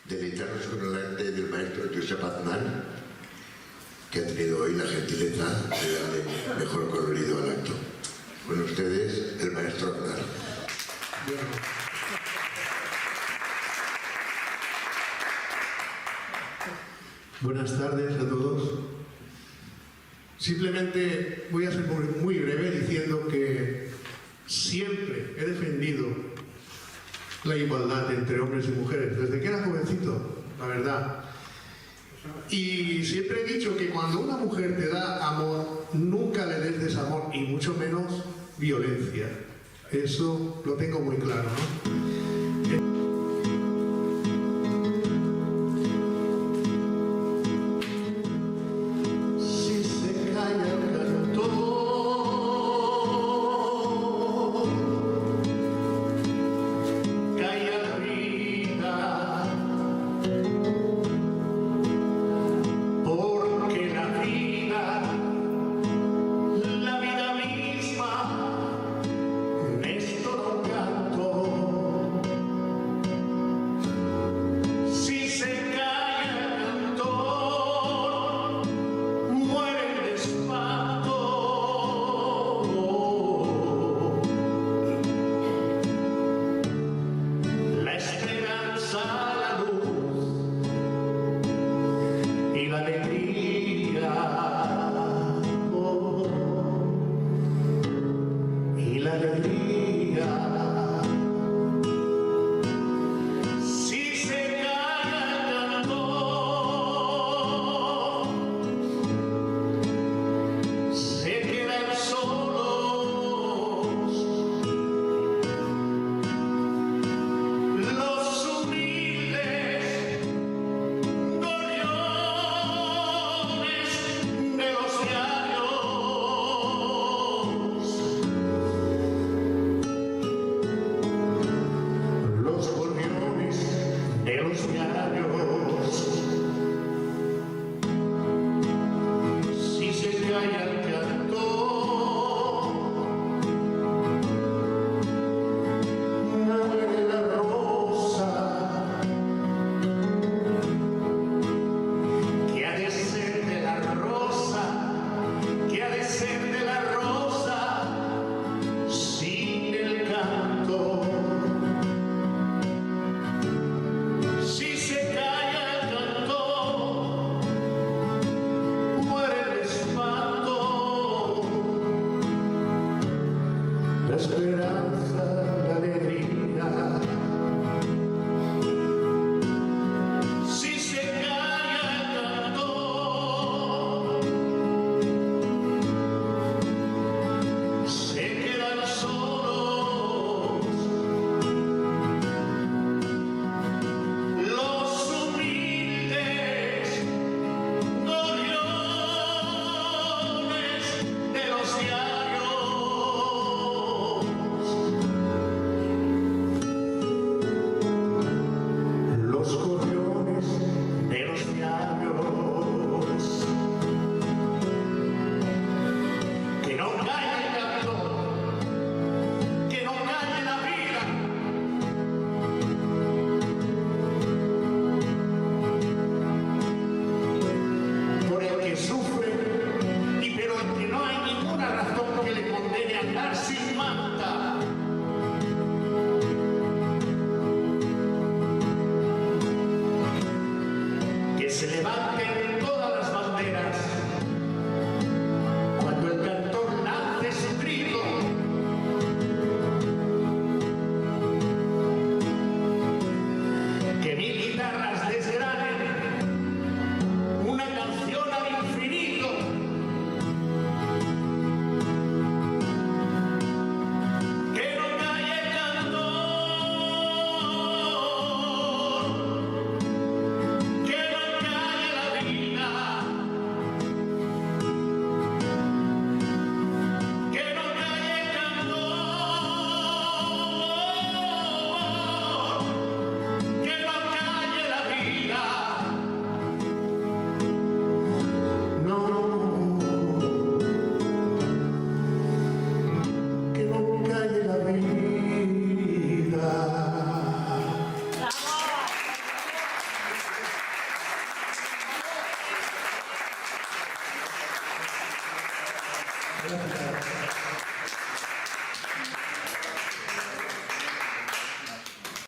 deleitarnos con el arte del maestro Josep Aznar, que ha tenido hoy la gentileza de darle mejor colorido al acto. Con ustedes, el maestro Aznar. Buenas tardes a todos. Simplemente voy a ser muy breve diciendo que siempre he defendido la igualdad entre hombres y mujeres, desde que era jovencito, la verdad. Y siempre he dicho que cuando una mujer te da amor, nunca le des desamor y mucho menos violencia. Eso lo tengo muy claro, ¿no? Gracias.